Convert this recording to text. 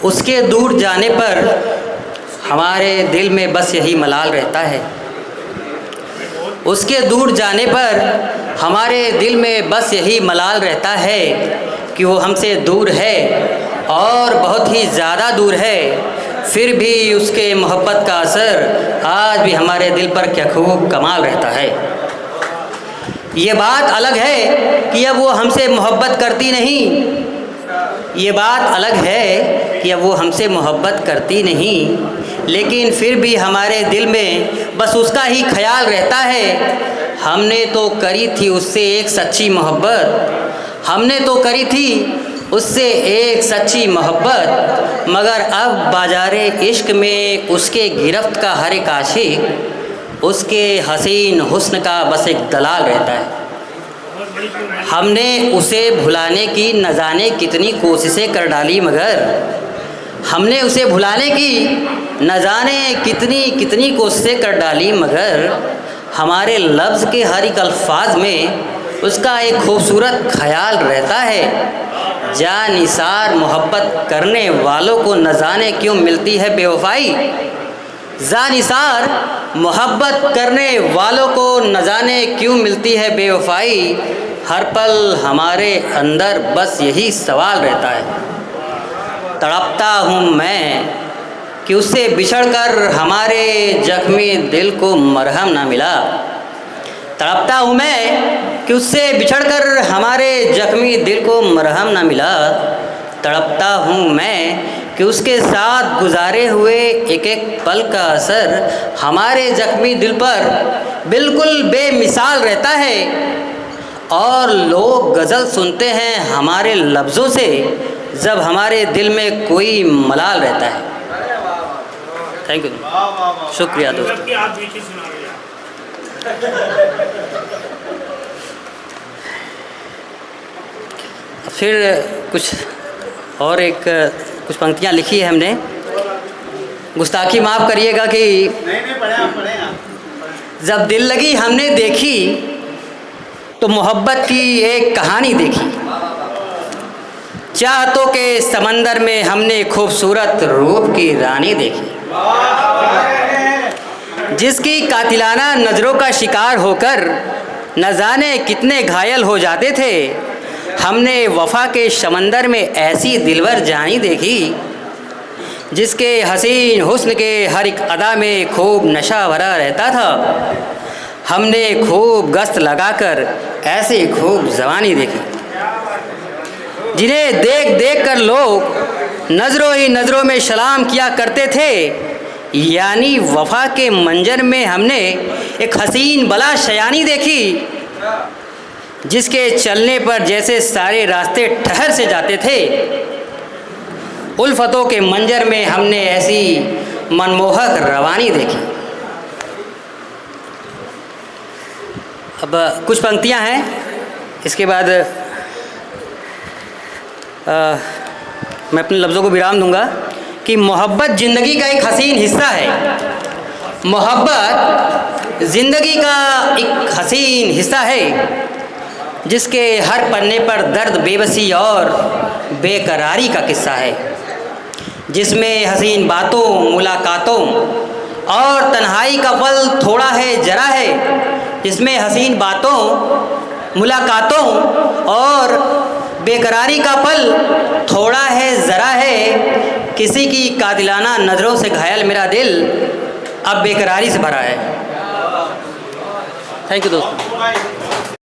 उसके दूर जाने पर हमारे दिल में बस यही मलाल रहता है। उसके दूर जाने पर हमारे दिल में बस यही मलाल रहता है कि वो हमसे दूर है और बहुत ही ज़्यादा दूर है, फिर भी उसके मोहब्बत का असर आज भी हमारे दिल पर क्या खूब कमाल रहता है। ये बात अलग है कि अब वो हमसे मोहब्बत करती नहीं, ये बात अलग है कि अब वो हमसे मोहब्बत करती नहीं, लेकिन फिर भी हमारे दिल में बस उसका ही ख्याल रहता है। हमने तो करी थी उससे एक सच्ची मोहब्बत, हमने तो करी थी उससे एक सच्ची मोहब्बत, मगर अब बाजारे इश्क में उसके गिरफ्त का हर एक आशिक उसके हसीन हुस्न का बस एक दलाल रहता है। हमने उसे भुलाने की न जाने कितनी कोशिशें कर डाली, मगर हमने उसे भुलाने की न जाने कितनी कोशिशें कर डाली, मगर हमारे लफ्ज़ के हर एक अल्फाज में उसका एक खूबसूरत ख्याल रहता है। जानिसार मोहब्बत करने वालों को न जाने क्यों मिलती है बेवफाई, जानिसार मोहब्बत करने वालों को न जाने क्यों मिलती है बेवफाई। हर पल हमारे अंदर बस यही सवाल रहता है, तड़पता हूँ मैं कि उससे बिछड़कर हमारे जख्मी दिल को मरहम ना मिला। तड़पता हूँ मैं कि उससे बिछड़कर हमारे जख्मी दिल को मरहम ना मिला। तड़पता हूँ मैं कि उसके साथ गुजारे हुए एक एक पल का असर हमारे जख्मी दिल पर बिल्कुल बेमिसाल रहता है। और लोग गज़ल सुनते हैं हमारे लफ्ज़ों से जब हमारे दिल में कोई मलाल रहता है। थैंक यू, शुक्रिया दोस्तों। फिर कुछ पंक्तियाँ लिखी है हमने, गुस्ताखी माफ़ करिएगा कि जब दिल लगी हमने देखी तो मोहब्बत की एक कहानी देखी। चाहतों के समंदर में हमने खूबसूरत रूप की रानी देखी, जिसकी कातिलाना नज़रों का शिकार होकर न जाने कितने घायल हो जाते थे। हमने वफ़ा के समंदर में ऐसी दिलवर जानी देखी, जिसके हसीन हुस्न के हर एक अदा में खूब नशा भरा रहता था। हमने खूब गश्त लगाकर ऐसी खूब जवानी देखी, जिन्हें देख देख कर लोग नज़रों ही नज़रों में सलाम किया करते थे। यानी वफ़ा के मंजर में हमने एक हसीन बला शयानी देखी, जिसके चलने पर जैसे सारे रास्ते ठहर से जाते थे। उल्फतों के मंजर में हमने ऐसी मनमोहक रवानी देखी। अब कुछ पंक्तियां हैं, इसके बाद मैं अपने लफ्ज़ों को विराम दूंगा कि मोहब्बत ज़िंदगी का एक हसीन हिस्सा है। मोहब्बत ज़िंदगी का एक हसीन हिस्सा है, जिसके हर पन्ने पर दर्द, बेबसी और बेकरारी का किस्सा है, जिसमें हसीन बातों, मुलाकातों और तन्हाई का पल थोड़ा है जरा है, जिसमें हसीन बातों, मुलाकातों और बेकरारी का पल थोड़ा है ज़रा है। किसी की कातिलाना नज़रों से घायल मेरा दिल अब बेकरारी से भरा है। थैंक यू दोस्तों।